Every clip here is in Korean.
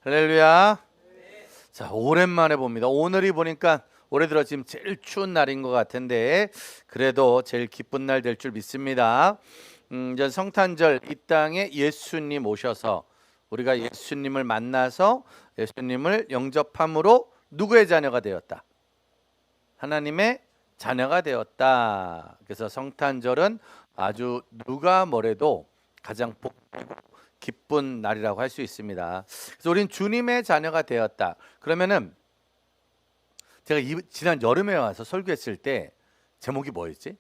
할렐루야. 자, 오랜만에 봅니다. 오늘이 보니까 올해 들어 지금 제일 추운 날인 것 같은데 그래도 제일 기쁜 날 될 줄 믿습니다. 이제 성탄절 이 땅에 예수님 오셔서 우리가 예수님을 만나서 예수님을 영접함으로 누구의 자녀가 되었다? 하나님의 자녀가 되었다. 그래서 성탄절은 아주 누가 뭐래도 가장 복되고 기쁜 날이라고 할 수 있습니다. 그래서 우린 주님의 자녀가 되었다. 그러면은 제가 지난 여름에 와서 설교했을 때 제목이 뭐였지?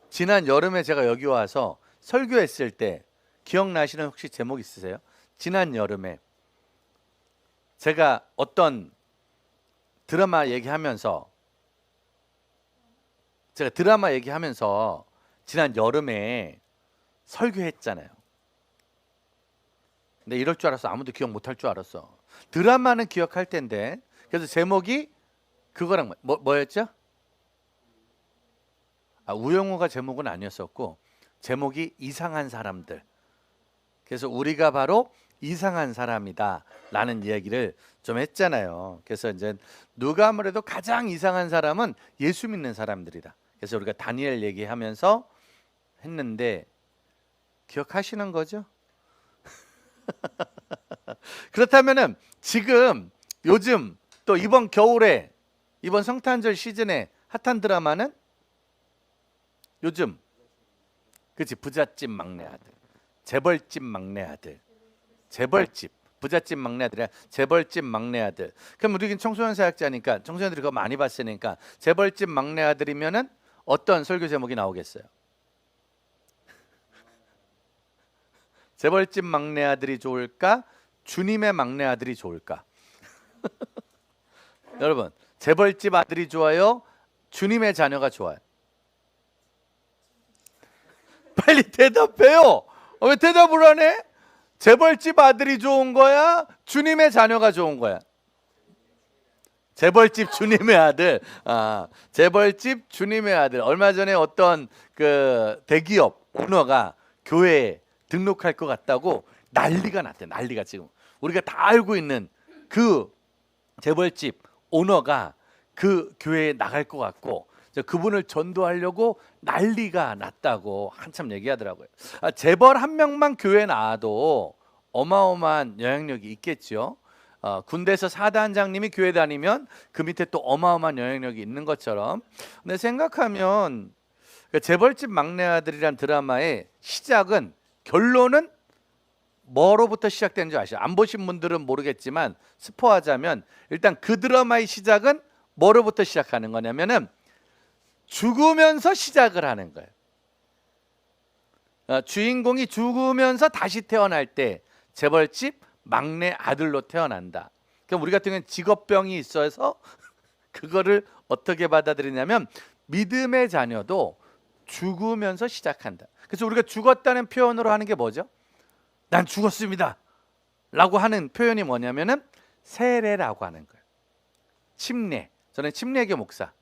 지난 여름에 제가 여기 와서 설교했을 때 기억나시는 혹시 제목 있으세요? 지난 여름에 제가 어떤 드라마 얘기하면서 지난 여름에 설교했잖아요. 근데 이럴 줄 알았어. 아무도 기억 못할 줄 알았어. 드라마는 기억할 텐데. 그래서 제목이 그거랑 뭐였죠? 우영우가 제목은 아니었었고 제목이 이상한 사람들. 그래서 우리가 바로 이상한 사람이다 라는 이야기를 좀 했잖아요. 그래서 이제 누가 아무래도 가장 이상한 사람은 예수 믿는 사람들이다. 그래서 우리가 다니엘 얘기하면서 했는데 기억하시는 거죠? 그렇다면은 지금 요즘 또 이번 겨울에 이번 성탄절 시즌에 핫한 드라마는 요즘 그치 부잣집 막내 아들, 재벌집 막내 아들, 재벌집 부잣집 막내 아들이야 재벌집 막내 아들. 그럼 우리는 청소년 사역자니까 청소년들이 그거 많이 봤으니까 재벌집 막내 아들이면은 어떤 설교 제목이 나오겠어요? 재벌집 막내 아들이 좋을까? 주님의 막내 아들이 좋을까? 여러분, 재벌집 아들이 좋아요? 주님의 자녀가 좋아요? 빨리 대답해요. 왜 대답을 안 해? 재벌집 아들이 좋은 거야? 주님의 자녀가 좋은 거야? 재벌집 주님의 아들. 재벌집 주님의 아들. 얼마 전에 어떤 그 대기업 오너가 교회에 등록할 것 같다고 난리가 났대. 난리가 지금 우리가 다 알고 있는 그 재벌집 오너가 그 교회에 나갈 것 같고 그분을 전도하려고 난리가 났다고 한참 얘기하더라고요. 재벌 한 명만 교회에 나와도 어마어마한 영향력이 있겠죠. 군대에서 사단장님이 교회 다니면 그 밑에 또 어마어마한 영향력이 있는 것처럼. 근데 생각하면 재벌집 막내 아들이란 드라마의 시작은 결론은 뭐로부터 시작된 줄 아시죠? 안 보신 분들은 모르겠지만 스포하자면 일단 그 드라마의 시작은 뭐로부터 시작하는 거냐면은 죽으면서 시작을 하는 거예요. 주인공이 죽으면서 다시 태어날 때 재벌집 막내 아들로 태어난다. 그럼 우리 같은 경우는 직업병이 있어서 그거를 어떻게 받아들이냐면 믿음의 자녀도 죽으면서 시작한다. 그래서 우리가 죽었다는 표현으로 하는 게 뭐죠? 난 죽었습니다 라고 하는 표현이 뭐냐면은 세례라고 하는 거예요. 침례. 저는 침례교 목사.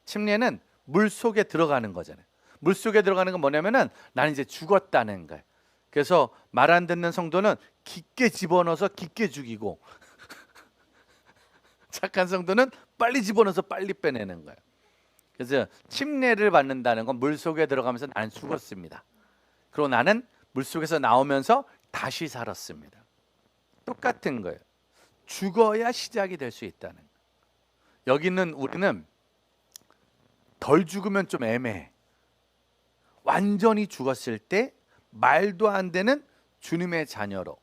침례는 물속에 들어가는 거잖아요. 물속에 들어가는 건 뭐냐면은 나는 이제 죽었다는 거예요. 그래서 말 안 듣는 성도는 깊게 집어넣어서 깊게 죽이고 착한 성도는 빨리 집어넣어서 빨리 빼내는 거예요. 그래서 침례를 받는다는 건 물속에 들어가면서 나는 죽었습니다. 그리고 나는 물속에서 나오면서 다시 살았습니다. 똑같은 거예요. 죽어야 시작이 될 수 있다는 거예요. 여기 있는 우리는 덜 죽으면 좀 애매해. 완전히 죽었을 때 말도 안 되는 주님의 자녀로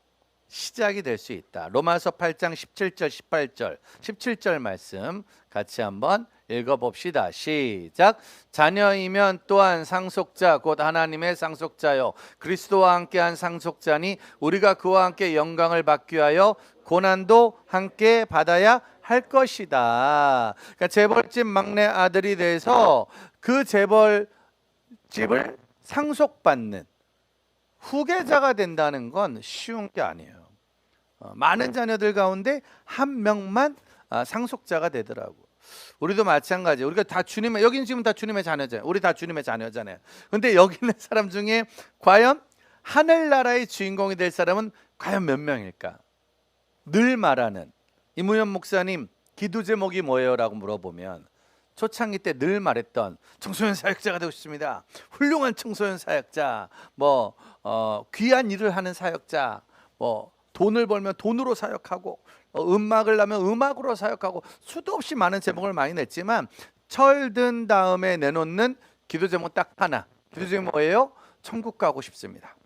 시작이 될 수 있다. 로마서 8장 17절 18절 17절 말씀 같이 한번 읽어봅시다. 시작. 자녀이면 또한 상속자 곧 하나님의 상속자요 그리스도와 함께한 상속자니 우리가 그와 함께 영광을 받기 위하여 고난도 함께 받아야 할 것이다. 그러니까 재벌집 막내 아들이 돼서 그 재벌집을 상속받는 후계자가 된다는 건 쉬운 게 아니에요. 많은 자녀들 가운데 한 명만 상속자가 되더라고. 우리도 마찬가지. 우리가 다 주님의, 여기는 지금 다 주님의 자녀잖아요. 우리 다 주님의 자녀잖아요. 근데 여기 있는 사람 중에 과연 하늘나라의 주인공이 될 사람은 과연 몇 명일까? 늘 말하는 이무현 목사님 기도 제목이 뭐예요? 라고 물어보면 초창기 때 늘 말했던 청소년 사역자가 되고 싶습니다. 훌륭한 청소년 사역자, 귀한 일을 하는 사역자, 돈을 벌면 돈으로 사역하고 음악을 하면 음악으로 사역하고 수도 없이 많은 제목을 많이 냈지만 철든 다음에 내놓는 기도 제목 딱 하나. 기도 제목 뭐예요? 천국 가고 싶습니다.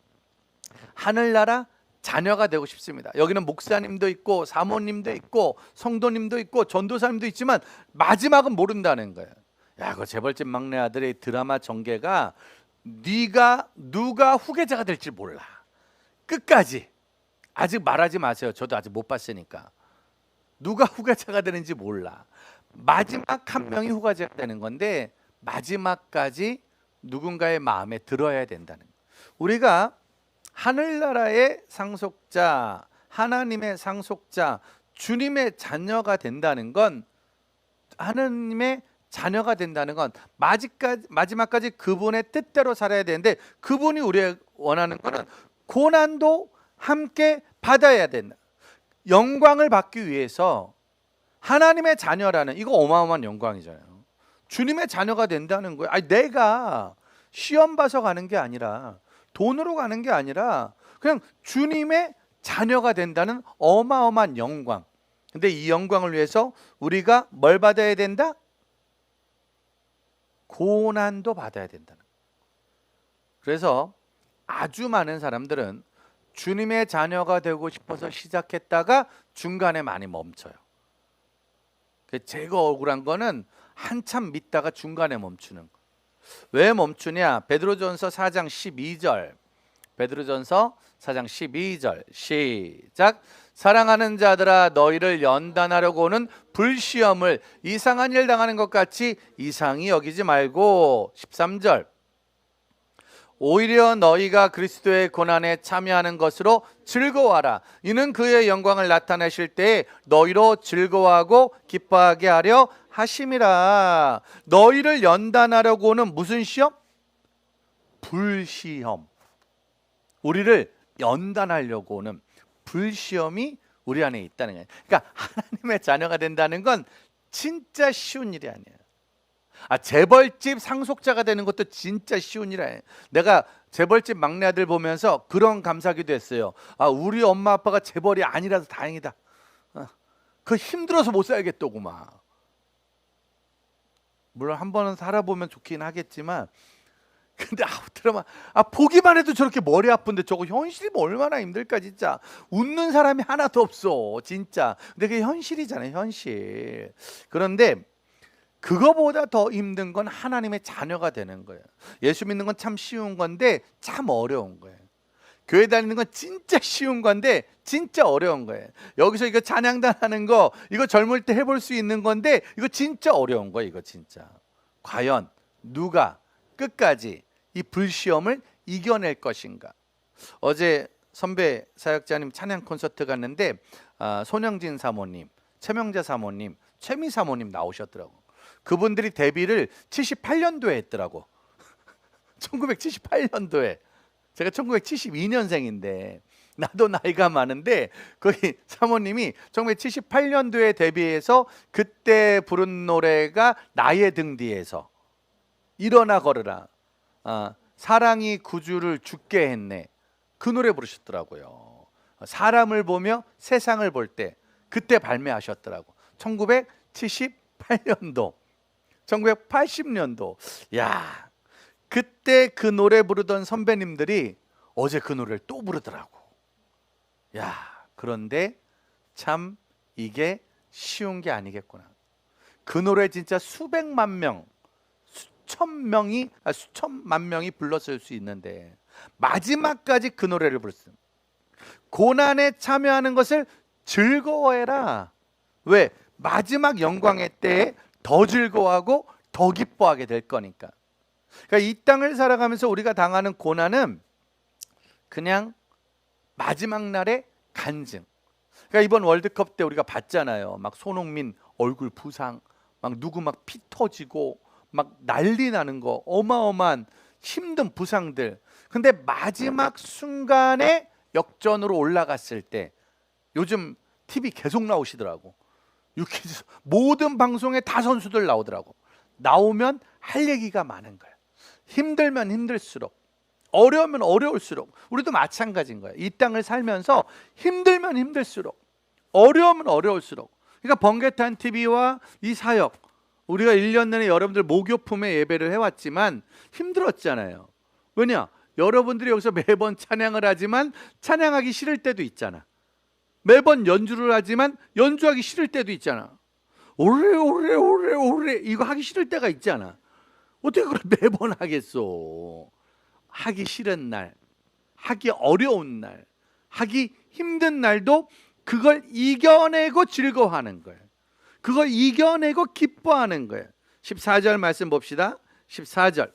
하늘나라 자녀가 되고 싶습니다. 여기는 목사님도 있고 사모님도 있고 성도님도 있고 전도사님도 있지만 마지막은 모른다는 거예요. 야, 그 재벌집 막내 아들의 드라마 전개가 누가 후계자가 될지 몰라. 끝까지. 아직 말하지 마세요. 저도 아직 못 봤으니까. 누가 후계자가 되는지 몰라. 마지막 한 명이 후계자가 되는 건데 마지막까지 누군가의 마음에 들어야 된다는 거예요. 우리가 하늘나라의 상속자, 하나님의 상속자, 주님의 자녀가 된다는 건 하나님의 자녀가 된다는 건 마지막까지 그분의 뜻대로 살아야 되는데 그분이 우리가 원하는 거는 고난도 함께 받아야 된다. 영광을 받기 위해서 하나님의 자녀라는 이거 어마어마한 영광이잖아요. 주님의 자녀가 된다는 거예요. 아니, 내가 시험 봐서 가는 게 아니라 돈으로 가는 게 아니라 그냥 주님의 자녀가 된다는 어마어마한 영광. 근데 이 영광을 위해서 우리가 뭘 받아야 된다? 고난도 받아야 된다는 거예요. 그래서 아주 많은 사람들은 주님의 자녀가 되고 싶어서 시작했다가 중간에 많이 멈춰요. 제가 억울한 거는 한참 믿다가 중간에 멈추는 거. 왜 멈추냐? 베드로전서 4장 12절. 베드로전서 4장 12절 시작. 사랑하는 자들아 너희를 연단하려고 오는 불시험을 이상한 일 당하는 것 같이 이상히 여기지 말고 13절. 오히려 너희가 그리스도의 고난에 참여하는 것으로 즐거워하라. 이는 그의 영광을 나타내실 때에 너희로 즐거워하고 기뻐하게 하려 하심이라. 너희를 연단하려고 오는 무슨 시험? 불시험. 우리를 연단하려고 오는 불시험이 우리 안에 있다는 거예요. 그러니까 하나님의 자녀가 된다는 건 진짜 쉬운 일이 아니에요. 재벌집 상속자가 되는 것도 진짜 쉬운 일 아니에요. 내가 재벌집 막내 아들 보면서 그런 감사기도 했어요. 우리 엄마 아빠가 재벌이 아니라서 다행이다. 그 힘들어서 못 살겠더구만. 물론 한 번은 살아보면 좋긴 하겠지만 근데 드라마 보기만 해도 저렇게 머리 아픈데 저거 현실이면 얼마나 힘들까 진짜. 웃는 사람이 하나도 없어 진짜. 근데 그게 현실이잖아요, 현실. 그런데 그거보다 더 힘든 건 하나님의 자녀가 되는 거예요. 예수 믿는 건 참 쉬운 건데 참 어려운 거예요. 교회 다니는 건 진짜 쉬운 건데 진짜 어려운 거예요. 여기서 이거 찬양단 하는 거 이거 젊을 때 해볼 수 있는 건데 이거 진짜 어려운 거예요. 이거 진짜. 과연 누가 끝까지 이 불시험을 이겨낼 것인가? 어제 선배 사역자님 찬양 콘서트 갔는데 손영진 사모님, 최명재 사모님, 최미 사모님 나오셨더라고. 그분들이 데뷔를 78년도에 했더라고. 1978년도에. 제가 1972년생인데 나도 나이가 많은데 거기 사모님이 1978년도에 데뷔해서 그때 부른 노래가 나의 등 뒤에서 일어나 걸으라, 사랑이 구주를 죽게 했네, 그 노래 부르셨더라고요. 사람을 보며 세상을 볼 때 그때 발매하셨더라고. 1978년도 1980년도. 야, 그때 그 노래 부르던 선배님들이 어제 그 노래를 또 부르더라고. 야, 그런데 참 이게 쉬운 게 아니겠구나. 그 노래 진짜 수백만 명, 수천만 명이 불렀을 수 있는데 마지막까지 그 노래를 부르습니다. 고난에 참여하는 것을 즐거워해라. 왜? 마지막 영광의 때에 더 즐거워하고 더 기뻐하게 될 거니까. 그러니까 이 땅을 살아가면서 우리가 당하는 고난은 그냥 마지막 날의 간증. 그러니까 이번 월드컵 때 우리가 봤잖아요. 막 손흥민 얼굴 부상, 막 누구 막 피 터지고 막 난리 나는 거, 어마어마한 힘든 부상들. 근데 마지막 순간에 역전으로 올라갔을 때, 요즘 TV 계속 나오시더라고. 유퀴즈 모든 방송에 다 선수들 나오더라고. 나오면 할 얘기가 많은 거야. 힘들면 힘들수록, 어려우면 어려울수록, 우리도 마찬가지인 거야. 이 땅을 살면서 힘들면 힘들수록, 어려우면 어려울수록. 그러니까 번개탄 TV와 이 사역, 우리가 1년 내내 여러분들 목요품에 예배를 해왔지만 힘들었잖아요. 왜냐? 여러분들이 여기서 매번 찬양을 하지만 찬양하기 싫을 때도 있잖아. 매번 연주를 하지만 연주하기 싫을 때도 있잖아. 오래 이거 하기 싫을 때가 있잖아. 어떻게 그걸 매번 하겠어? 하기 싫은 날, 하기 어려운 날, 하기 힘든 날도 그걸 이겨내고 즐거워하는 거예요. 그걸 이겨내고 기뻐하는 거예요. 14절 말씀 봅시다. 14절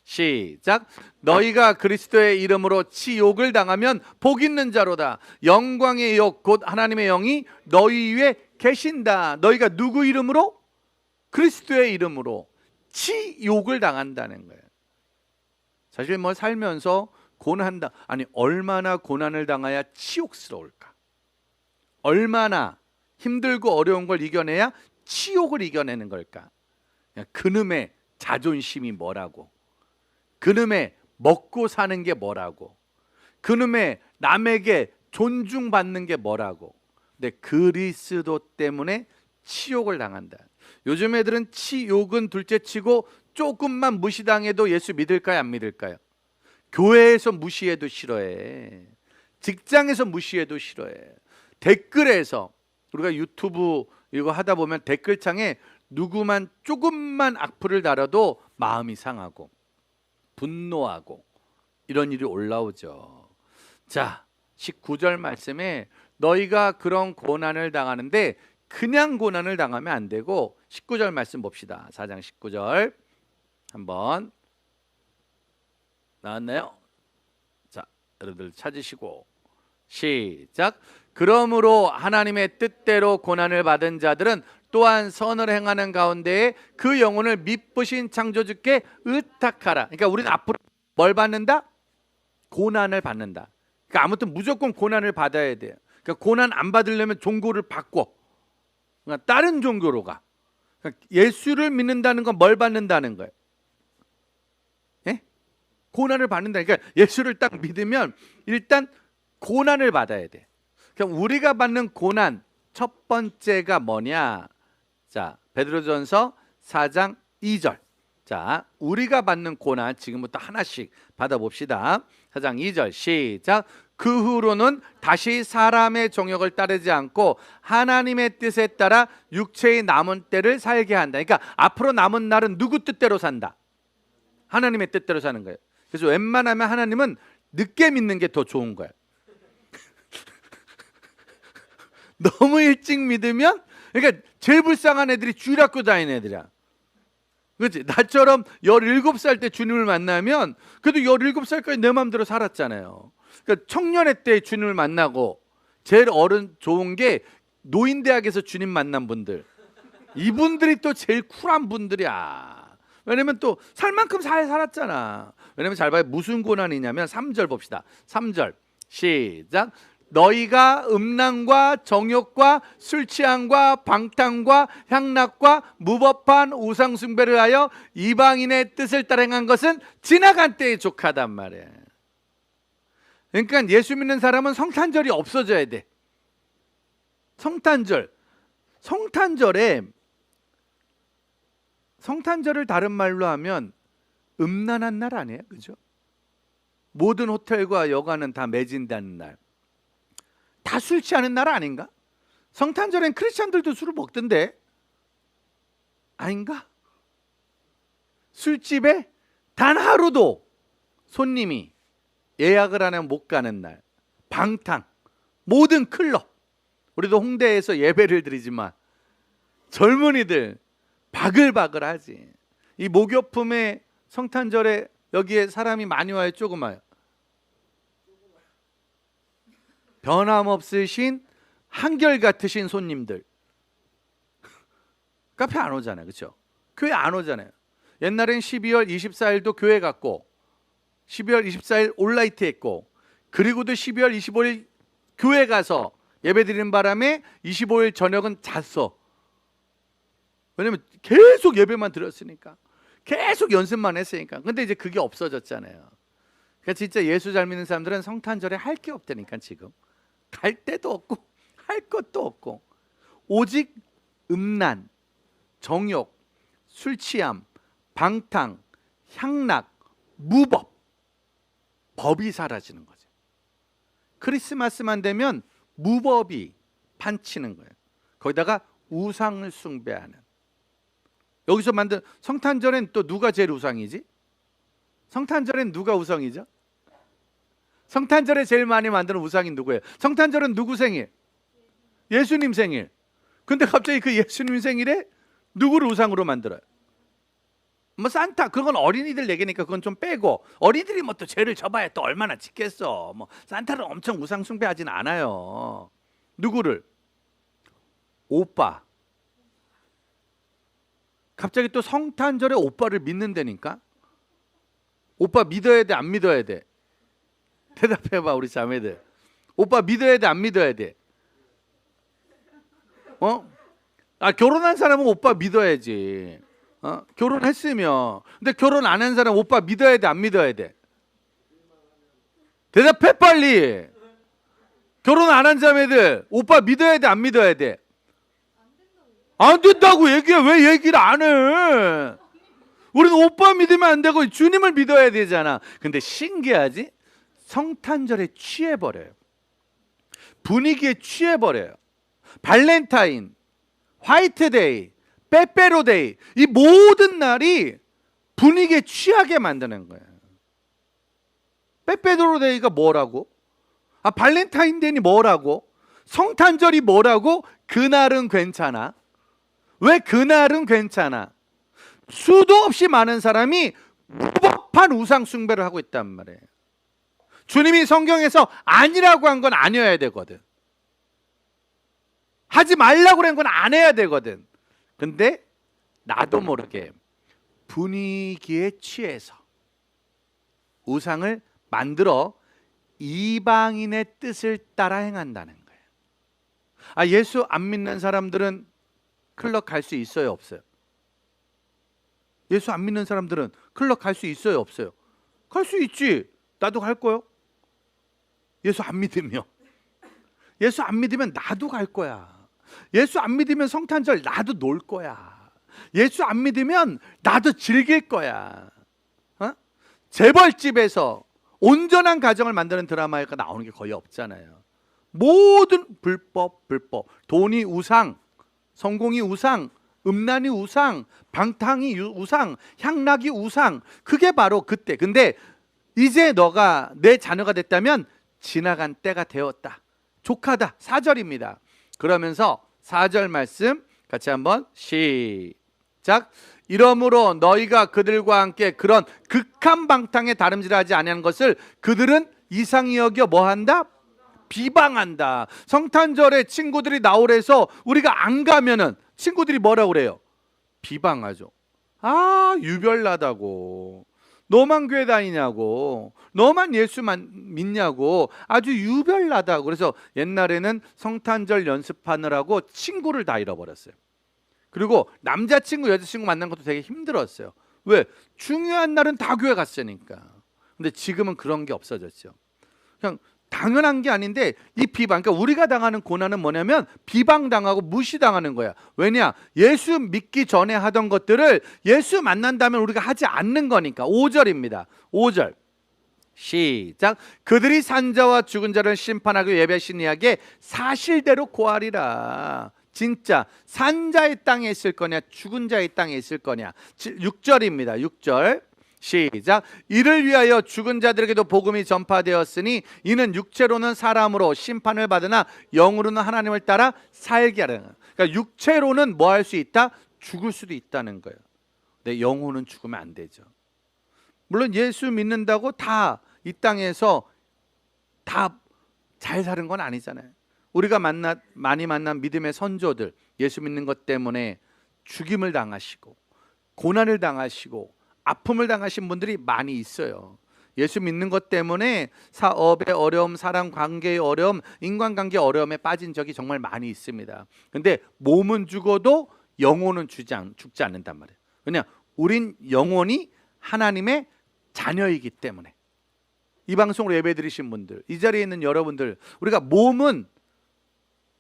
시작. 너희가 그리스도의 이름으로 치욕을 당하면 복 있는 자로다. 영광의 역 곧 하나님의 영이 너희 위에 계신다. 너희가 누구 이름으로? 그리스도의 이름으로 치욕을 당한다는 거예요. 사실 뭐 살면서 고난다, 아니 얼마나 고난을 당해야 치욕스러울까? 얼마나 힘들고 어려운 걸 이겨내야 치욕을 이겨내는 걸까? 그놈의 자존심이 뭐라고? 그놈의 먹고 사는 게 뭐라고? 그놈의 남에게 존중받는 게 뭐라고? 근데 그리스도 때문에 치욕을 당한다. 요즘 애들은 치욕은 둘째치고 조금만 무시당해도 예수 믿을까요? 안 믿을까요? 교회에서 무시해도 싫어해. 직장에서 무시해도 싫어해. 댓글에서, 우리가 유튜브 이거 하다 보면 댓글창에 누구만 조금만 악플을 달아도 마음이 상하고 분노하고 이런 일이 올라오죠. 자, 19절 말씀에 너희가 그런 고난을 당하는데 그냥 고난을 당하면 안 되고 19절 말씀 봅시다. 4장 19절 한번 나왔나요? 자, 여러분들 찾으시고 시작. 그러므로 하나님의 뜻대로 고난을 받은 자들은 또한 선을 행하는 가운데에 그 영혼을 미쁘신 창조주께 의탁하라. 그러니까 우리는 앞으로 뭘 받는다? 고난을 받는다. 그러니까 아무튼 무조건 고난을 받아야 돼요. 그러니까 고난 안 받으려면 종교를 바꿔. 그러니까 다른 종교로 가. 그러니까 예수를 믿는다는 건 뭘 받는다는 거예요? 예? 고난을 받는다. 그러니까 예수를 딱 믿으면 일단 고난을 받아야 돼. 그럼 우리가 받는 고난 첫 번째가 뭐냐? 자, 베드로전서 4장 2절. 자, 우리가 받는 고난 지금부터 하나씩 받아봅시다. 4장 2절 시작. 그 후로는 다시 사람의 정욕을 따르지 않고 하나님의 뜻에 따라 육체의 남은 때를 살게 한다. 그러니까 앞으로 남은 날은 누구 뜻대로 산다? 하나님의 뜻대로 사는 거예요. 그래서 웬만하면 하나님은 늦게 믿는 게 더 좋은 거예요. 너무 일찍 믿으면, 그러니까 제일 불쌍한 애들이 주일학교 다니는 애들이야. 그렇지? 나처럼 17살 때 주님을 만나면 그래도 17살까지 내 마음대로 살았잖아요. 그러니까 청년의 때 주님을 만나고, 제일 어른 좋은 게 노인대학에서 주님 만난 분들, 이분들이 또 제일 쿨한 분들이야. 왜냐면 또 살 만큼 잘 살았잖아. 왜냐면 잘 봐요. 무슨 고난이냐면 3절 봅시다. 3절 시작. 너희가 음란과 정욕과 술 취함과 방탕과 향락과 무법한 우상 숭배를 하여 이방인의 뜻을 따라 행한 것은 지나간 때에 족하단 말이에요. 그러니까 예수 믿는 사람은 성탄절이 없어져야 돼. 성탄절을 다른 말로 하면 음란한 날 아니에요? 그죠? 모든 호텔과 여관은 다 매진되는 날, 다 술 취하는 날 아닌가? 성탄절엔 크리스찬들도 술을 먹던데 아닌가? 술집에 단 하루도 손님이 예약을 안 하면 못 가는 날, 방탕, 모든 클럽, 우리도 홍대에서 예배를 드리지만 젊은이들 바글바글하지. 이 목요품에 성탄절에 여기에 사람이 많이 와요? 조금 와요? 변함없으신 한결같으신 손님들. 카페 안 오잖아요. 그렇죠? 교회 안 오잖아요. 옛날엔 12월 24일도 교회 갔고 12월 24일 올라이트 했고, 그리고도 12월 25일 교회 가서 예배 드리는 바람에 25일 저녁은 잤어. 왜냐면 계속 예배만 드렸으니까, 계속 연습만 했으니까. 근데 이제 그게 없어졌잖아요. 그러니까 진짜 예수 잘 믿는 사람들은 성탄절에 할 게 없다니까. 지금 갈 데도 없고 할 것도 없고 오직 음란, 정욕, 술 취함, 방탕, 향락, 무법, 법이 사라지는 거죠. 크리스마스만 되면 무법이 판치는 거예요. 거기다가 우상을 숭배하는. 여기서 만든 성탄절엔 또 누가 제일 우상이지? 성탄절엔 누가 우상이죠? 성탄절에 제일 많이 만드는 우상이 누구예요? 성탄절은 누구 생일? 예수님 생일. 근데 갑자기 그 예수님 생일에 누구를 우상으로 만들어요? 뭐 산타, 그건 어린이들 얘기니까 그건 좀 빼고, 어린이들이 뭐 또 죄를 져봐야 또 얼마나 짓겠어. 뭐 산타를 엄청 우상 숭배하진 않아요. 누구를? 오빠. 갑자기 또 성탄절에 오빠를 믿는다니까? 오빠 믿어야 돼, 안 믿어야 돼? 대답해봐, 우리 자매들. 오빠 믿어야 돼, 안 믿어야 돼? 결혼한 사람은 오빠 믿어야지. 결혼했으면. 근데 결혼 안 한 사람 오빠 믿어야 돼, 안 믿어야 돼? 대답해 빨리. 결혼 안 한 자매들 오빠 믿어야 돼, 안 믿어야 돼? 안 된다고 얘기해. 왜 얘기를 안 해? 우리는 오빠 믿으면 안 되고 주님을 믿어야 되잖아. 근데 신기하지? 성탄절에 취해버려요. 분위기에 취해버려요. 발렌타인, 화이트데이, 빼빼로데이, 이 모든 날이 분위기에 취하게 만드는 거예요. 빼빼로데이가 뭐라고? 발렌타인데이니 뭐라고? 성탄절이 뭐라고? 그날은 괜찮아. 왜 그날은 괜찮아? 수도 없이 많은 사람이 무법한 우상 숭배를 하고 있단 말이에요. 주님이 성경에서 아니라고 한 건 아니어야 되거든. 하지 말라고 한 건 안 해야 되거든. 근데 나도 모르게 분위기에 취해서 우상을 만들어 이방인의 뜻을 따라 행한다는 거예요. 예수 안 믿는 사람들은 클럽 갈 수 있어요, 없어요? 예수 안 믿는 사람들은 클럽 갈 수 있어요, 없어요? 갈 수 있지. 나도 갈 거요. 예수 안 믿으면. 예수 안 믿으면 나도 갈 거야. 예수 안 믿으면 성탄절 나도 놀 거야. 예수 안 믿으면 나도 즐길 거야. 재벌집에서 온전한 가정을 만드는 드라마가 나오는 게 거의 없잖아요. 모든 불법. 돈이 우상, 성공이 우상, 음란이 우상, 방탕이 우상, 향락이 우상. 그게 바로 그때. 근데 이제 너가 내 자녀가 됐다면 지나간 때가 되었다. 족하다. 4절입니다. 그러면서 4절 말씀 같이 한번 시작. 이러므로 너희가 그들과 함께 그런 극한 방탕에 다름질하지 아니하는 것을 그들은 이상히 여겨 뭐한다? 비방한다. 성탄절에 친구들이 나오래서 우리가 안 가면은 친구들이 뭐라고 그래요? 비방하죠. 유별나다고. 너만 교회 다니냐고. 너만 예수만 믿냐고. 아주 유별나다고. 그래서 옛날에는 성탄절 연습하느라고 친구를 다 잃어버렸어요. 그리고 남자친구 여자친구 만난 것도 되게 힘들었어요. 왜? 중요한 날은 다 교회 갔으니까. 근데 지금은 그런 게 없어졌죠. 그냥 당연한 게 아닌데 이 비방, 그러니까 우리가 당하는 고난은 뭐냐면 비방당하고 무시당하는 거야. 왜냐? 예수 믿기 전에 하던 것들을 예수 만난다면 우리가 하지 않는 거니까. 5절입니다. 5절 시작. 그들이 산자와 죽은 자를 심판하고 예배하신 이야기에 사실대로 고하리라. 진짜 산자의 땅에 있을 거냐 죽은 자의 땅에 있을 거냐. 6절입니다. 6절 시작. 이를 위하여 죽은 자들에게도 복음이 전파되었으니 이는 육체로는 사람으로 심판을 받으나 영으로는 하나님을 따라 살게 하려는. 그러니까 육체로는 뭐 할 수 있다? 죽을 수도 있다는 거예요. 근데 영혼은 죽으면 안 되죠. 물론 예수 믿는다고 다 이 땅에서 다 잘 사는 건 아니잖아요. 우리가 많이 만난 믿음의 선조들, 예수 믿는 것 때문에 죽임을 당하시고 고난을 당하시고 아픔을 당하신 분들이 많이 있어요. 예수 믿는 것 때문에 사업의 어려움, 사람 관계의 어려움, 인간관계 어려움에 빠진 적이 정말 많이 있습니다. 근데 몸은 죽어도 영혼은 죽지 않는단 말이에요. 왜냐? 우린 영혼이 하나님의 자녀이기 때문에. 이 방송으로 예배 드리신 분들, 이 자리에 있는 여러분들, 우리가 몸은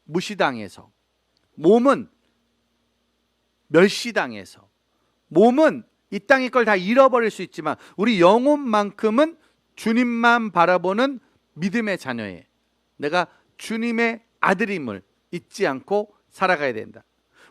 무시당해서, 몸은 멸시당해서, 몸은 이 땅의 걸 다 잃어버릴 수 있지만 우리 영혼만큼은 주님만 바라보는 믿음의 자녀예요. 내가 주님의 아들임을 잊지 않고 살아가야 된다.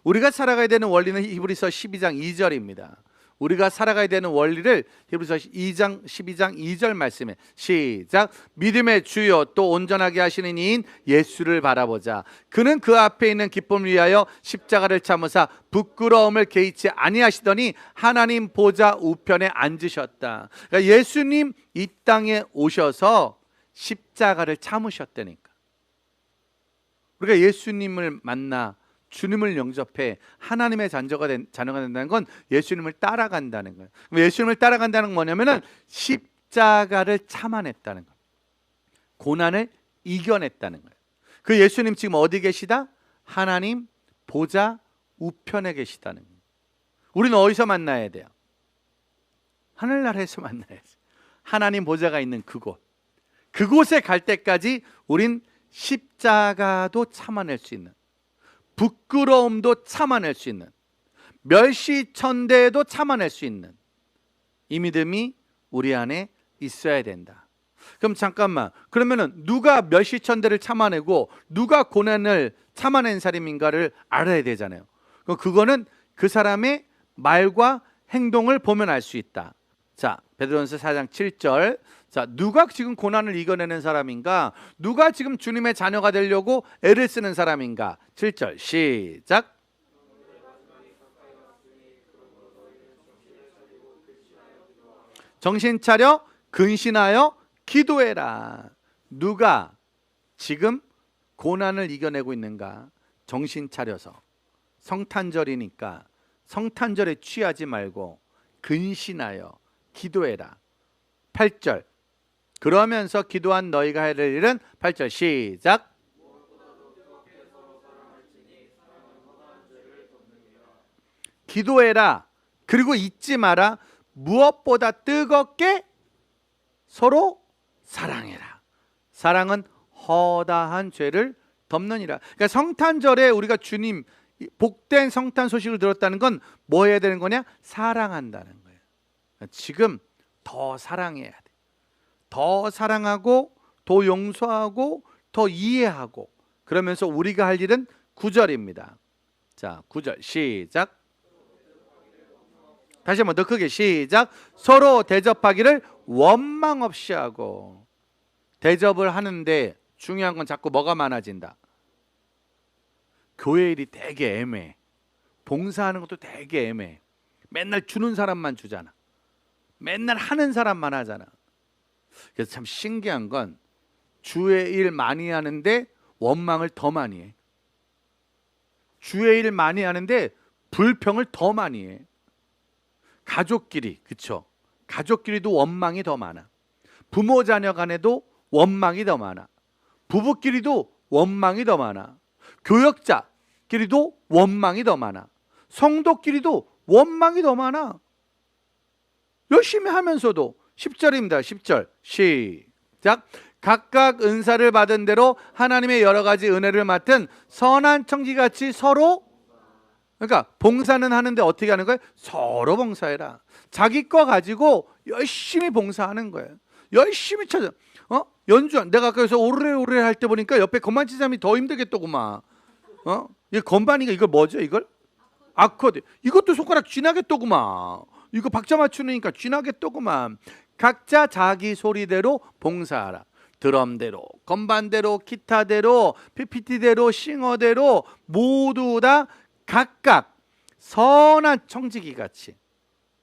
우리가 살아가야 되는 원리는 히브리서 12장 2절입니다. 우리가 살아가야 되는 원리를 히브리서 2장 12장 2절 말씀에 시작. 믿음의 주요 또 온전하게 하시는 이인 예수를 바라보자. 그는 그 앞에 있는 기쁨을 위하여 십자가를 참으사 부끄러움을 개의치 아니하시더니 하나님 보좌 우편에 앉으셨다. 그러니까 예수님 이 땅에 오셔서 십자가를 참으셨다니까. 우리가 예수님을 만나 주님을 영접해 하나님의 자녀가 된다는 건 예수님을 따라간다는 거예요. 예수님을 따라간다는 건 뭐냐면은 십자가를 참아냈다는 거예요. 고난을 이겨냈다는 거예요. 그 예수님 지금 어디 계시다? 하나님 보좌 우편에 계시다는 거예요. 우리는 어디서 만나야 돼요? 하늘나라에서 만나야지. 하나님 보좌가 있는 그곳. 그곳에 갈 때까지 우린 십자가도 참아낼 수 있는, 부끄러움도 참아낼 수 있는, 멸시천대도 참아낼 수 있는 이 믿음이 우리 안에 있어야 된다. 그럼 잠깐만, 그러면은 누가 멸시천대를 참아내고 누가 고난을 참아낸 사람인가를 알아야 되잖아요. 그거는 그 사람의 말과 행동을 보면 알 수 있다. 자, 베드로전서 4장 7절. 자, 누가 지금 고난을 이겨내는 사람인가? 누가 지금 주님의 자녀가 되려고 애를 쓰는 사람인가? 7절 시작. 정신 차려 근신하여 기도해라. 누가 지금 고난을 이겨내고 있는가? 정신 차려서. 성탄절이니까 성탄절에 취하지 말고 근신하여 기도해라. 8절. 그러면서 기도한 너희가 해야 될 일은 8절 시작. 기도해라. 그리고 잊지 마라. 무엇보다 뜨겁게 서로 사랑해라. 사랑은 허다한 죄를 덮느니라. 그러니까 성탄절에 우리가 주님 복된 성탄 소식을 들었다는 건 뭐 해야 되는 거냐? 사랑한다는 거예요. 지금 더 사랑해야 돼. 더 사랑하고 더 용서하고 더 이해하고. 그러면서 우리가 할 일은 9절입니다. 자, 9절 시작. 다시 한번 더 크게 시작. 서로 대접하기를 원망 없이 하고. 대접을 하는데 중요한 건 자꾸 뭐가 많아진다? 교회 일이 되게 애매해. 봉사하는 것도 되게 애매해. 맨날 주는 사람만 주잖아. 맨날 하는 사람만 하잖아. 그래서 참 신기한 건 주의 일 많이 하는데 원망을 더 많이 해. 주의 일 많이 하는데 불평을 더 많이 해. 가족끼리, 그쵸? 가족끼리도 원망이 더 많아. 부모 자녀 간에도 원망이 더 많아. 부부끼리도 원망이 더 많아. 교역자끼리도 원망이 더 많아. 성도끼리도 원망이 더 많아. 열심히 하면서도. 10절입니다. 10절 시작. 각각 은사를 받은 대로 하나님의 여러 가지 은혜를 맡은 선한 청지같이 서로, 그러니까 봉사는 하는데 어떻게 하는 거예요? 서로 봉사해라. 자기 거 가지고 열심히 봉사하는 거예요. 열심히 찾아. 연주한, 내가 아까 여기서 오르레오레 할 때 보니까 옆에 건반 치자이 더 힘들겠더구만. 이 건반이가 이걸 뭐죠? 이걸? 아코드. 이것도 손가락 쥐나겠더구만. 이거 박자 맞추니까 쥐나겠더구만. 각자 자기 소리대로 봉사하라. 드럼대로, 건반대로, 기타대로, PPT대로, 싱어대로 모두 다 각각 선한 청지기 같이.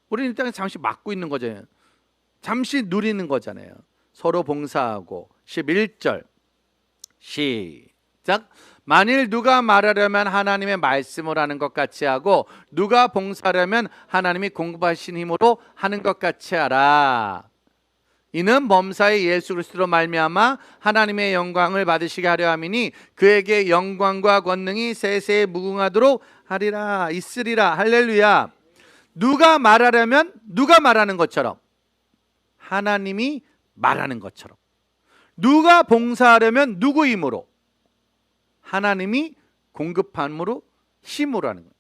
우리는 일단 잠시 맡고 있는 거잖아요. 잠시 누리는 거잖아요. 서로 봉사하고. 11절 시작. 만일 누가 말하려면 하나님의 말씀을 하는 것 같이 하고 누가 봉사하려면 하나님이 공급하신 힘으로 하는 것 같이 하라. 이는 범사의 예수 그리스도로 말미암아 하나님의 영광을 받으시게 하려 함이니 그에게 영광과 권능이 세세에 무궁하도록 하리라 있으리라. 할렐루야. 누가 말하려면 누가 말하는 것처럼, 하나님이 말하는 것처럼. 누가 봉사하려면 누구 힘으로? 하나님이 공급함으로, 힘으로 하는 거예요.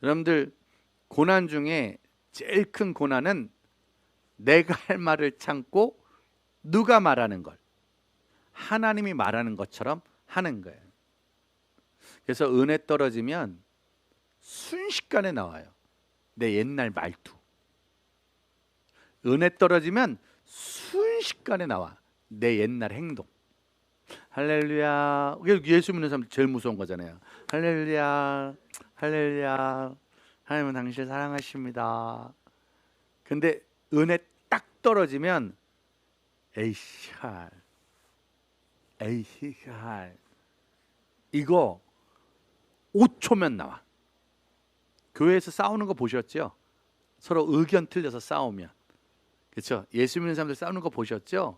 여러분들, 고난 중에 제일 큰 고난은 내가 할 말을 참고 누가 말하는 걸 하나님이 말하는 것처럼 하는 거예요. 그래서 은혜 떨어지면 순식간에 나와요, 내 옛날 말투. 은혜 떨어지면 순식간에 나와, 내 옛날 행동. 할렐루야. 예수 믿는 사람들 제일 무서운 거잖아요. 할렐루야, 할렐루야, 하나님은 당신을 사랑하십니다. 근데 은혜 딱 떨어지면 에이씨할, 에이씨할, 이거 5초면 나와. 교회에서 싸우는 거 보셨죠? 서로 의견 틀려서 싸우면, 그렇죠? 예수 믿는 사람들 싸우는 거 보셨죠?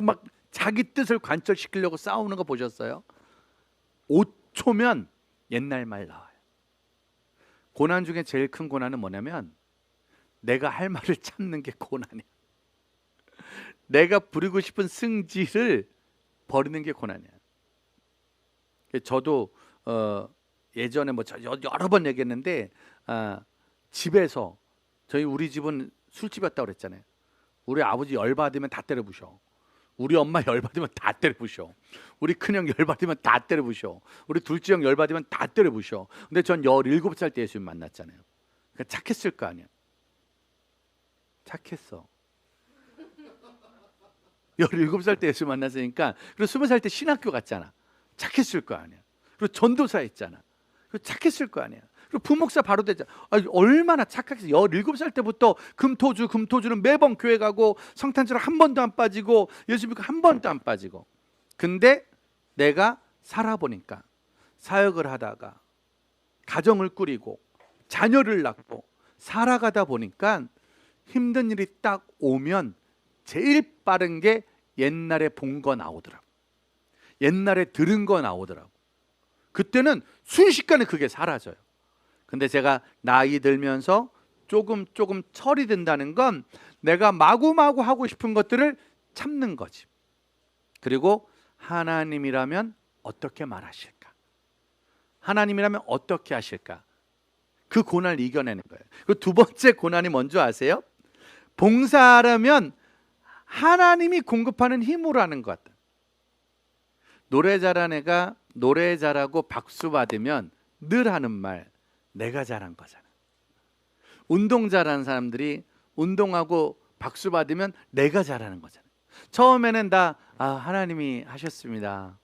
막 자기 뜻을 관철시키려고 싸우는 거 보셨어요? 5초면 옛날 말 나와요. 고난 중에 제일 큰 고난은 뭐냐면 내가 할 말을 참는 게 고난이야. 내가 부리고 싶은 승질을 버리는 게 고난이야. 저도 예전에 여러 번 얘기했는데, 집에서, 우리 집은 술집이었다고 그랬잖아요. 우리 아버지 열받으면 다 때려 부셔. 우리 엄마 열받으면 다 때려 부셔. 우리 큰형 열받으면 다 때려 부셔. 우리 둘째 형 열받으면 다 때려 부셔. 근데 전 17살 때 예수님 만났잖아요. 그러니까 착했을 거 아니야. 착했어. 17살 때 예수 만났으니까. 그리고 20살 때 신학교 갔잖아. 착했을 거 아니야. 그리고 전도사 했잖아. 그리고 착했을 거 아니야. 그리고 부목사 바로 됐잖아. 얼마나 착하겠어. 17살 때부터 금토주는 매번 교회 가고 성탄절 한 번도 안 빠지고 예수 믿고 한 번도 안 빠지고. 근데 내가 살아보니까, 사역을 하다가 가정을 꾸리고 자녀를 낳고 살아가다 보니까 힘든 일이 딱 오면 제일 빠른 게 옛날에 본 거 나오더라고. 옛날에 들은 거 나오더라고. 그때는 순식간에 그게 사라져요. 근데 제가 나이 들면서 조금 철이 든다는 건 내가 마구마구 하고 싶은 것들을 참는 거지. 그리고 하나님이라면 어떻게 말하실까? 하나님이라면 어떻게 하실까? 그 고난을 이겨내는 거예요. 그 두 번째 고난이 뭔지 아세요? 봉사하려면 하나님이 공급하는 힘으로 하는 것. 노래 잘하는 애가 노래 잘하고 박수 받으면 늘 하는 말, 내가 잘한 거잖아. 운동 잘하는 사람들이 운동하고 박수 받으면 내가 잘하는 거잖아. 처음에는 하나님이 하셨습니다.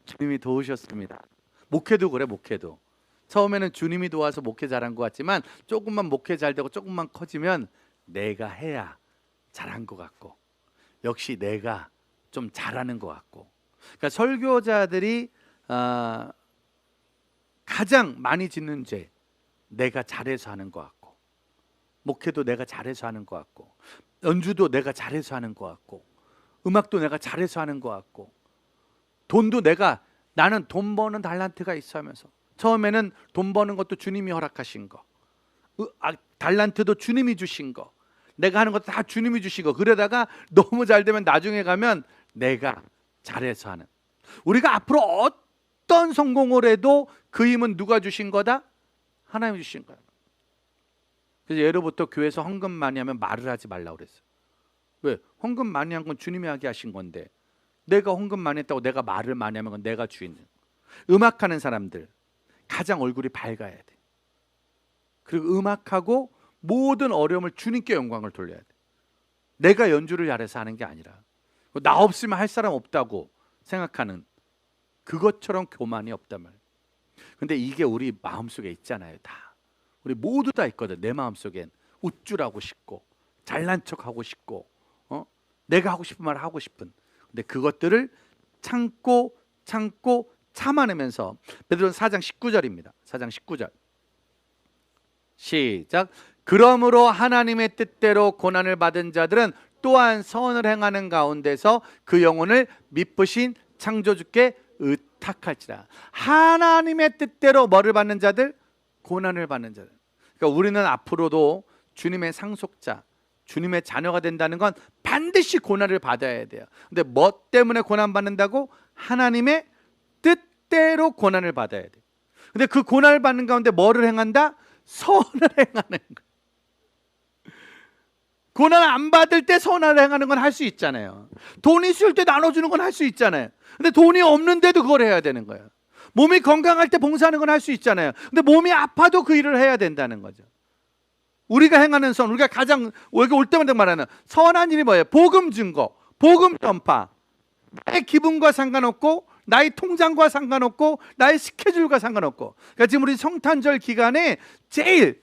주님이 도우셨습니다. 목회도 그래, 목회도. 처음에는 주님이 도와서 목회 잘한 것 같지만 조금만 목회 잘 되고 조금만 커지면 내가 해야 잘한 것 같고, 역시 내가 좀 잘하는 것 같고. 그러니까 설교자들이 가장 많이 짓는 죄, 내가 잘해서 하는 것 같고, 목회도 내가 잘해서 하는 것 같고, 연주도 내가 잘해서 하는 것 같고, 음악도 내가 잘해서 하는 것 같고, 돈도 나는 돈 버는 달란트가 있어 하면서, 처음에는 돈 버는 것도 주님이 허락하신 거, 달란트도 주님이 주신 거, 내가 하는 것도 다 주님이 주신 거. 그러다가 너무 잘 되면 나중에 가면 내가 잘해서 하는. 우리가 앞으로 어떤 성공을 해도 그 힘은 누가 주신 거다? 하나님이 주신 거야. 그래서 예로부터 교회에서 헌금 많이 하면 말을 하지 말라고 그랬어요. 왜? 헌금 많이 한 건 주님이 하게 하신 건데, 내가 헌금 많이 했다고 내가 말을 많이 하면 그건 내가 주인. 음악하는 사람들 가장 얼굴이 밝아야 돼. 그리고 음악하고 모든 어려움을 주님께 영광을 돌려야 돼. 내가 연주를 잘해서 하는 게 아니라, 나 없으면 할 사람 없다고 생각하는 그것처럼 교만이 없단 말이에요. 근데 이게 우리 마음속에 있잖아요. 다 우리 모두 다 있거든. 내 마음속엔 우쭐하고 싶고 잘난 척하고 싶고, 내가 하고 싶은 말을 하고 싶은. 근데 그것들을 참고 참아내면서, 베드로는 4장 19절입니다 4장 19절 시작. 그러므로 하나님의 뜻대로 고난을 받은 자들은 또한 선을 행하는 가운데서 그 영혼을 미쁘신 창조주께 의탁할지라. 하나님의 뜻대로 뭐를 받는 자들? 고난을 받는 자들. 그러니까 우리는 앞으로도 주님의 상속자, 주님의 자녀가 된다는 건 반드시 고난을 받아야 돼요. 근데 뭐 때문에 고난 받는다고? 하나님의 뜻대로 고난을 받아야 돼요. 근데 그 고난을 받는 가운데 뭐를 행한다? 선을 행하는 거예요. 고난 안 받을 때 선을 행하는 건 할 수 있잖아요. 돈 있을 때 나눠주는 건 할 수 있잖아요. 근데 돈이 없는데도 그걸 해야 되는 거예요. 몸이 건강할 때 봉사하는 건 할 수 있잖아요. 근데 몸이 아파도 그 일을 해야 된다는 거죠. 우리가 행하는 선, 우리가 가장 여기 올 때마다 말하는 선한 일이 뭐예요? 복음 증거, 복음 전파. 나의 기분과 상관없고, 나의 통장과 상관없고, 나의 스케줄과 상관없고. 그러니까 지금 우리 성탄절 기간에 제일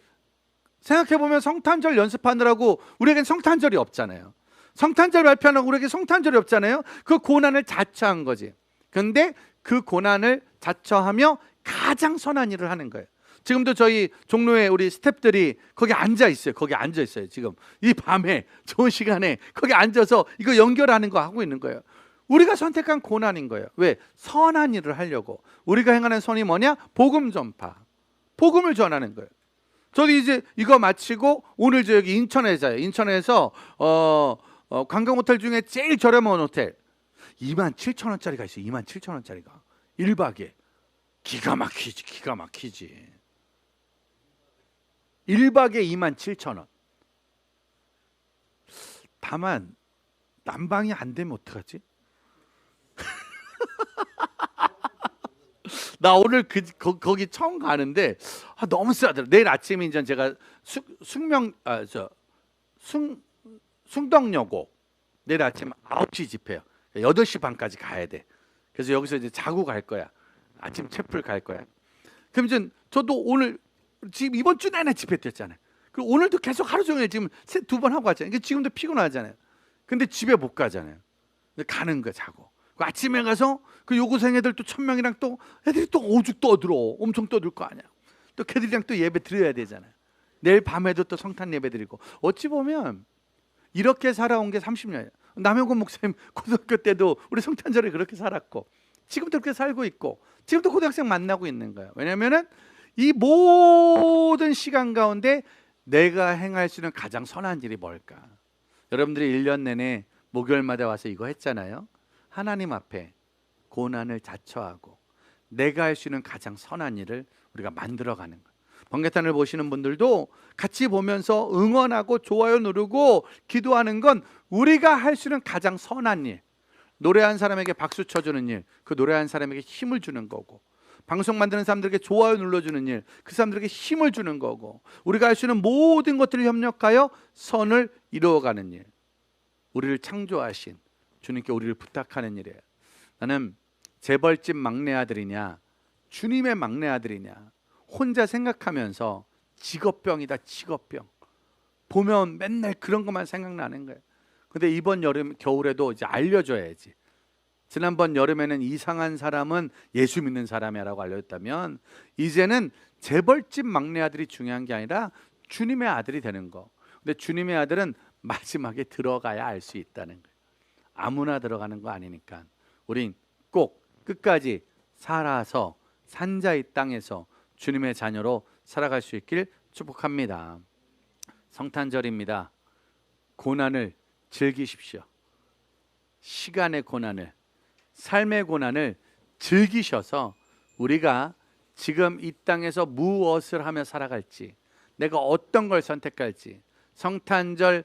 생각해보면 성탄절 연습하느라고 우리에겐 성탄절이 없잖아요. 성탄절 발표하느라고 우리에게 성탄절이 없잖아요. 그 고난을 자처한 거지. 그런데 그 고난을 자처하며 가장 선한 일을 하는 거예요. 지금도 저희 종로에 우리 스태프들이 거기 앉아 있어요. 거기 앉아 있어요. 지금 이 밤에 좋은 시간에 거기 앉아서 이거 연결하는 거 하고 있는 거예요. 우리가 선택한 고난인 거예요. 왜? 선한 일을 하려고. 우리가 행하는 선이 뭐냐? 복음 전파. 복음을 전하는 거예요. 저도 이제 이거 마치고 오늘 저 여기 인천에 자요. 인천에서 관광 호텔 중에 제일 저렴한 호텔 27,000원짜리가 있어요. 27,000원짜리가 1박에. 기가 막히지. 기가 막히지. 1박에 27,000원. 다만 난방이 안 되면 어떡하지? 나 오늘 거기 처음 가는데 너무 싸더라. 내일 아침에 이제 제가 숭덕여고 내일 아침 9시 집회요. 8시 반까지 가야 돼. 그래서 여기서 이제 자고 갈 거야. 아침 채플 갈 거야. 그럼 이제 저도 오늘 지금 이번 주 내내 집회 뛰었잖아요. 그리고 오늘도 계속 하루 종일 지금 2번 하고 왔잖아요. 그러니까 지금도 피곤하잖아요. 근데 집에 못 가잖아요. 가는 거야 자고. 그 아침에 가서 그 요구생 애들 또 1,000명이랑 또 애들이 또 오죽 떠들어. 엄청 떠들 거 아니야. 또 걔들이랑 또 예배 드려야 되잖아요. 내일 밤에도 또 성탄 예배 드리고. 어찌 보면 이렇게 살아온 게 30년이에요. 남영권 목사님 고등학교 때도 우리 성탄절에 그렇게 살았고 지금도 그렇게 살고 있고 지금도 고등학생 만나고 있는 거예요. 왜냐하면은 이 모든 시간 가운데 내가 행할 수 있는 가장 선한 일이 뭘까? 여러분들이 1년 내내 목요일마다 와서 이거 했잖아요. 하나님 앞에 고난을 자처하고 내가 할 수 있는 가장 선한 일을 우리가 만들어가는 거예요. 번개탄을 보시는 분들도 같이 보면서 응원하고 좋아요 누르고 기도하는 건 우리가 할 수 있는 가장 선한 일. 노래한 사람에게 박수 쳐주는 일, 그 노래한 사람에게 힘을 주는 거고, 방송 만드는 사람들에게 좋아요 눌러주는 일, 그 사람들에게 힘을 주는 거고, 우리가 할 수 있는 모든 것들을 협력하여 선을 이루어가는 일, 우리를 창조하신 주님께 우리를 부탁하는 일이에요. 나는 재벌집 막내 아들이냐 주님의 막내 아들이냐 혼자 생각하면서 직업병이다. 직업병 보면 맨날 그런 것만 생각나는 거예요. 근데 이번 여름 겨울에도 이제 알려줘야지. 지난번 여름에는 이상한 사람은 예수 믿는 사람이라고 알려줬다면 이제는 재벌집 막내 아들이 중요한 게 아니라 주님의 아들이 되는 거. 근데 주님의 아들은 마지막에 들어가야 알 수 있다는 거예요. 아무나 들어가는 거 아니니까 우린 꼭 끝까지 살아서 산자의 땅에서 주님의 자녀로 살아갈 수 있길 축복합니다. 성탄절입니다. 고난을 즐기십시오. 시간의 고난을, 삶의 고난을 즐기셔서 우리가 지금 이 땅에서 무엇을 하며 살아갈지, 내가 어떤 걸 선택할지, 성탄절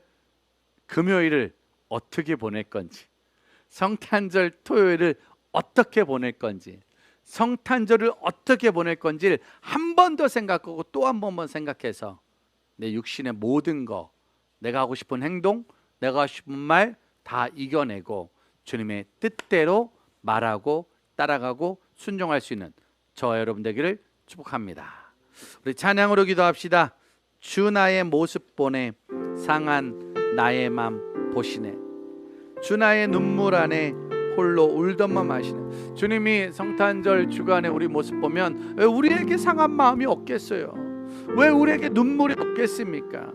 금요일을 어떻게 보낼 건지, 성탄절 토요일을 어떻게 보낼 건지, 성탄절을 어떻게 보낼 건지를 한 번 더 생각하고 또 한 번 생각해서 내 육신의 모든 거, 내가 하고 싶은 행동, 내가 하고 싶은 말 다 이겨내고 주님의 뜻대로 말하고 따라가고 순종할 수 있는 저와 여러분 되기를 축복합니다. 우리 찬양으로 기도합시다. 주 나의 모습 보내 상한 나의 맘 보시네. 주 나의 눈물 안에 홀로 울던만 마시네. 주님이 성탄절 주간에 우리 모습 보면 왜 우리에게 상한 마음이 없겠어요? 왜 우리에게 눈물이 없겠습니까?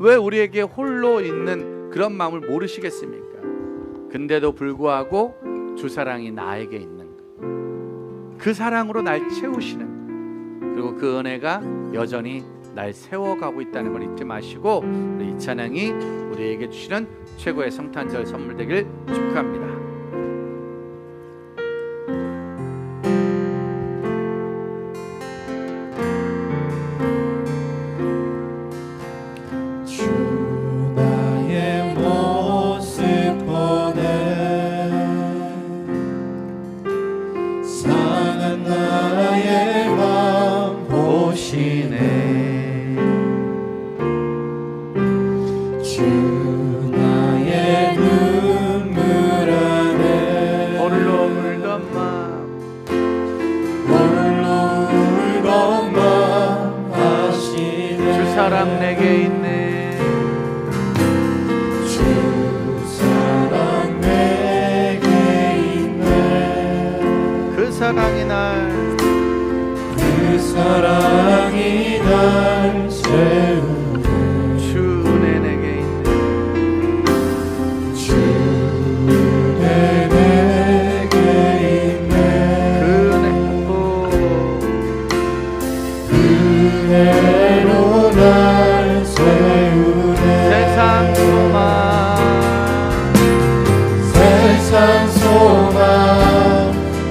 왜 우리에게 홀로 있는 그런 마음을 모르시겠습니까? 근데도 불구하고 주 사랑이 나에게 있는 그 사랑으로 날 채우시는, 그리고 그 은혜가 여전히 날 세워가고 있다는 걸 잊지 마시고, 우리 이 찬양이 우리에게 주시는 최고의 성탄절 선물 되길 축복합니다. 사랑 내게 있네. 주 사랑 내게 있네. 그 사랑이 날 채우네. 주 은혜 내게 있네. 주 은혜 내게 있네. 그 은혜로 날 세우네. 세상 소망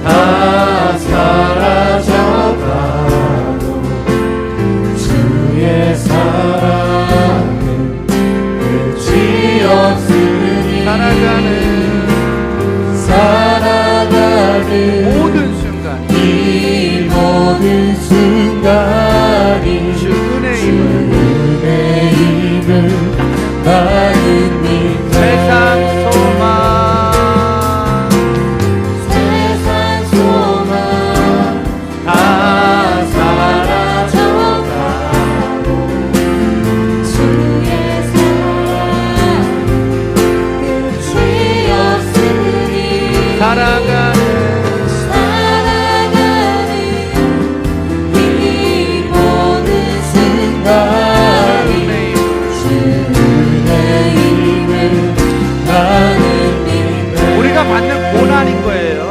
다 사라져가도 주의 사랑은 끝이 없으니 살아가는 모든 순간, 이 모든 순간이 주 은혜의 힘을 나는 믿네. 세상 소망 다 사라져가도 주의 사랑 끝이 없으니 살아가는 이 모든 순간이 주의 힘을 나는 믿네. 우리가 받는 고난인 거예요.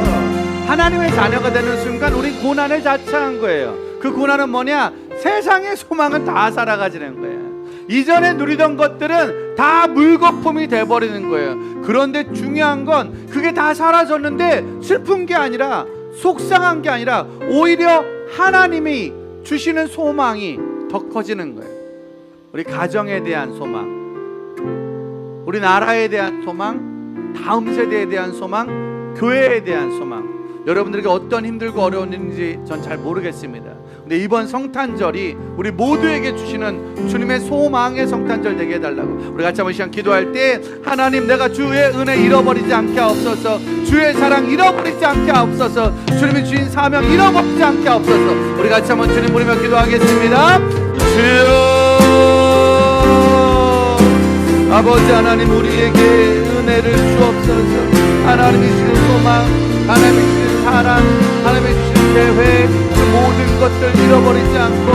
하나님의 자녀가 되는 순간 우리 고난을 자처한 거예요. 그 고난은 뭐냐? 세상의 소망은 다 살아가지는 거예요. 이전에 누리던 것들은 다 물거품이 돼버리는 거예요. 그런데 중요한 건 그게 다 사라졌는데 슬픈 게 아니라, 속상한 게 아니라, 오히려 하나님이 주시는 소망이 더 커지는 거예요. 우리 가정에 대한 소망, 우리 나라에 대한 소망, 다음 세대에 대한 소망, 교회에 대한 소망. 여러분들에게 어떤 힘들고 어려운 일인지 전 잘 모르겠습니다. 근데 이번 성탄절이 우리 모두에게 주시는 주님의 소망의 성탄절 되게 해달라고 우리 같이 한번 시간 기도할 때, 하나님 내가 주의 은혜 잃어버리지 않게 하옵소서, 주의 사랑 잃어버리지 않게 하옵소서, 주님이 주신 사명 잃어버리지 않게 하옵소서. 우리 같이 한번 주님 부르며 기도하겠습니다. 주여 아버지 하나님, 우리에게 은혜를 주옵소서. 하나님이 주신 소망, 하나님이 주신 사랑, 하나님이 주신 계획, 그 모든 것들 잃어버리지 않고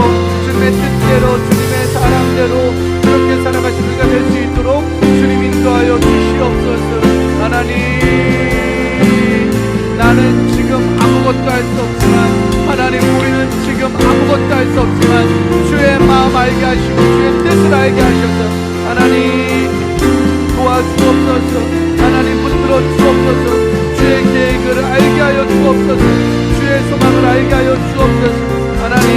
주님의 뜻대로, 주님의 사랑대로 그렇게 살아가신 우리가 될 수 있도록 주님 인도하여 주시옵소서. 하나님, 나는 지금 아무것도 할 수 없지만, 하나님 우리는 지금 아무것도 할 수 없지만 주의 마음 알게 하시고 주의 뜻을 알게 하셔서 하나님 도와주옵소서. 하나님 붙들어 주옵소서. 주의 계획을 알게 하여 주옵소서. 주의 소망을 알게 하여 주옵소서. 하나님,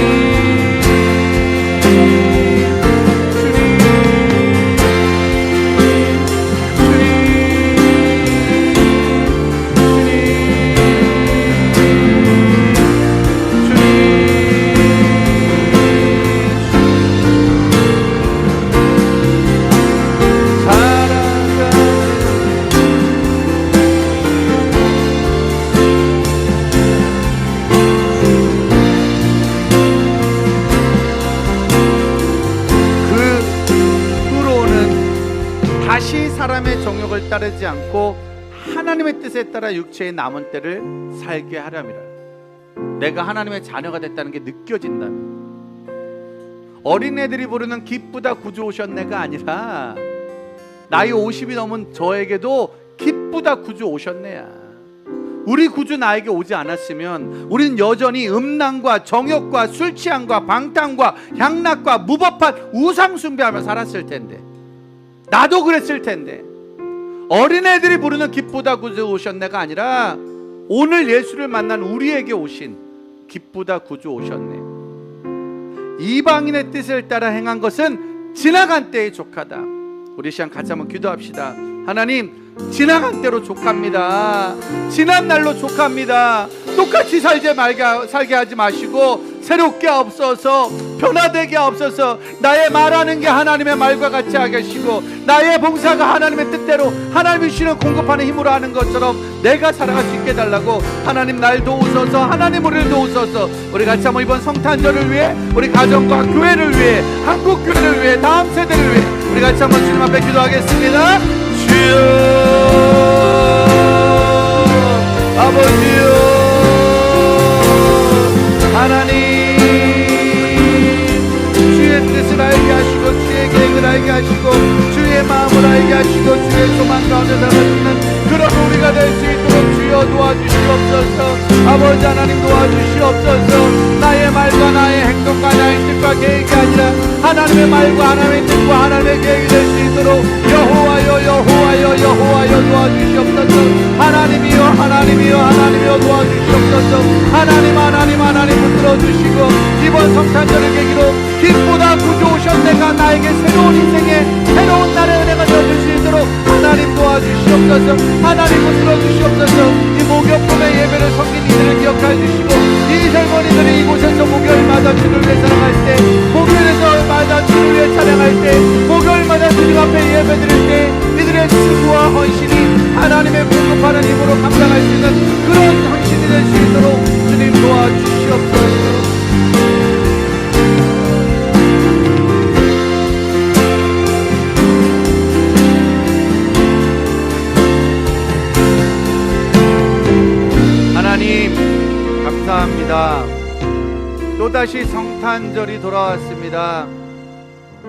다시 사람의 정욕을 따르지 않고 하나님의 뜻에 따라 육체의 남은 때를 살게 하렴이라. 내가 하나님의 자녀가 됐다는 게 느껴진다면, 어린애들이 부르는 기쁘다 구주 오셨네가 아니라 나이 50이 넘은 저에게도 기쁘다 구주 오셨네야. 우리 구주 나에게 오지 않았으면 우리는 여전히 음란과 정욕과 술 취함과 방탕과 향락과 무법한 우상 숭배하며 살았을 텐데, 나도 그랬을 텐데. 어린애들이 부르는 기쁘다 구주 오셨네가 아니라 오늘 예수를 만난 우리에게 오신 기쁘다 구주 오셨네. 이방인의 뜻을 따라 행한 것은 지나간 때에 족하다. 우리 시간 같이 한번 기도합시다. 하나님, 지나간 때로 족합니다. 지난 날로 족합니다. 똑같이 살게 하지 마시고 새롭게 없어서 변화되게 없어서 나의 말하는 게 하나님의 말과 같이 하게 하시고 나의 봉사가 하나님의 뜻대로 하나님이 주시는 공급하는 힘으로 하는 것처럼 내가 살아갈 수 있게 해달라고. 하나님 날 도우소서. 하나님 우리를 도우소서. 우리 같이 한번 이번 성탄절을 위해, 우리 가정과 교회를 위해, 한국 교회를 위해, 다음 세대를 위해 우리 같이 한번 주님 앞에 기도하겠습니다. 주여, 아버지여, 하나님 주의 뜻을 알게 하시고 주의 계획을 알게 하시고 주의 마음을 알게 하시고 주의 소망 가운데 살아있는 그런 우리가 될 수 있도록 주여 도와주시옵소서. 아버지 하나님 도와주시옵소서. 나의 말과 나의 행동과 나의 뜻과 계획이 아니라 하나님의 말과 하나님의 뜻과 하나님의 계획이 될 수 있도록 여호와여 여호와여 여호와여 도와주시옵소서. 하나님이여 하나님이여 하나님이여 도와주시옵소서. 하나님 하나님 하나님 붙들어 주시고 이번 성탄절을 계기로 기쁘다 구주 오셨네가 나에게 새로운 인생의 새로운 날의 은혜가 되어줄 수 있도록 하나님 도와주시옵소서. 하나님 붙들어 주시옵소서. 이 목욕품의 예배를 섬긴 이들을 기억해 주시고 이 젊은이들이 이곳에서 목요일마다 주를 위해 사랑할 때, 목요일에서마다 주를 위해 찬양할 때, 목요일마다 주님 앞에 예배 드릴 때 이들의 수고와 헌신이 하나님의 공급하는 힘으로 감당할 수 있는 그런 헌신이 될 수 있도록 주님 도와주시옵소서. 하나님 감사합니다. 또다시 성탄절이 돌아왔습니다.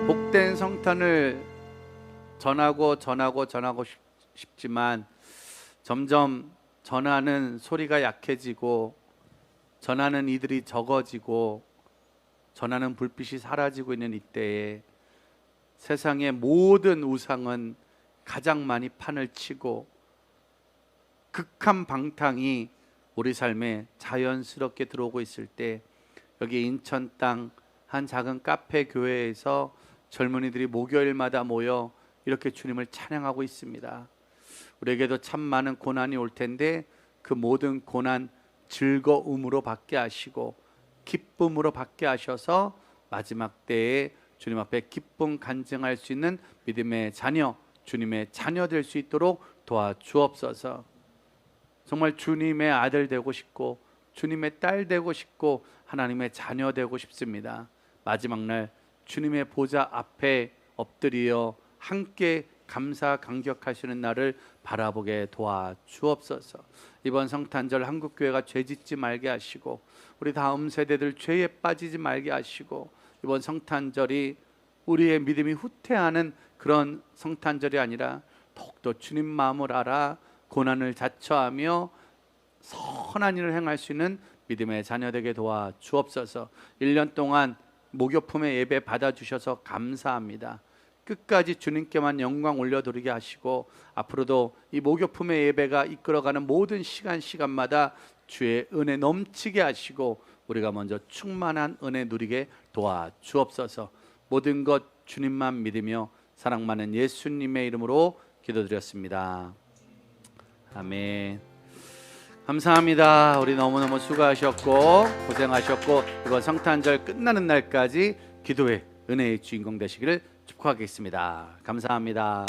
복된 성탄을 전하고 싶지만 점점 전하는 소리가 약해지고 전하는 이들이 적어지고 전하는 불빛이 사라지고 있는 이때에 세상의 모든 우상은 가장 많이 판을 치고 극한 방탕이 우리 삶에 자연스럽게 들어오고 있을 때, 여기 인천 땅 한 작은 카페 교회에서 젊은이들이 목요일마다 모여 이렇게 주님을 찬양하고 있습니다. 우리에게도 참 많은 고난이 올 텐데 그 모든 고난 즐거움으로 받게 하시고 기쁨으로 받게 하셔서 마지막 때에 주님 앞에 기쁨 간증할 수 있는 믿음의 자녀, 주님의 자녀 될 수 있도록 도와주옵소서. 정말 주님의 아들 되고 싶고 주님의 딸 되고 싶고 하나님의 자녀 되고 싶습니다. 마지막 날 주님의 보좌 앞에 엎드려 함께 감사 감격하시는 날을 바라보게 도와주옵소서. 이번 성탄절 한국교회가 죄짓지 말게 하시고 우리 다음 세대들 죄에 빠지지 말게 하시고 이번 성탄절이 우리의 믿음이 후퇴하는 그런 성탄절이 아니라 더욱더 주님 마음을 알아 고난을 자처하며 선한 일을 행할 수 있는 믿음의 자녀 되게 도와주옵소서. 1년 동안 목욕품의 예배 받아주셔서 감사합니다. 끝까지 주님께만 영광 올려드리게 하시고 앞으로도 이 목욕품의 예배가 이끌어가는 모든 시간마다 주의 은혜 넘치게 하시고 우리가 먼저 충만한 은혜 누리게 도와주옵소서. 모든 것 주님만 믿으며 사랑 많은 예수님의 이름으로 기도드렸습니다. 아멘. 감사합니다. 우리 너무너무 수고하셨고 고생하셨고 이번 성탄절 끝나는 날까지 기도의 은혜의 주인공 되시기를 축복하겠습니다. 감사합니다.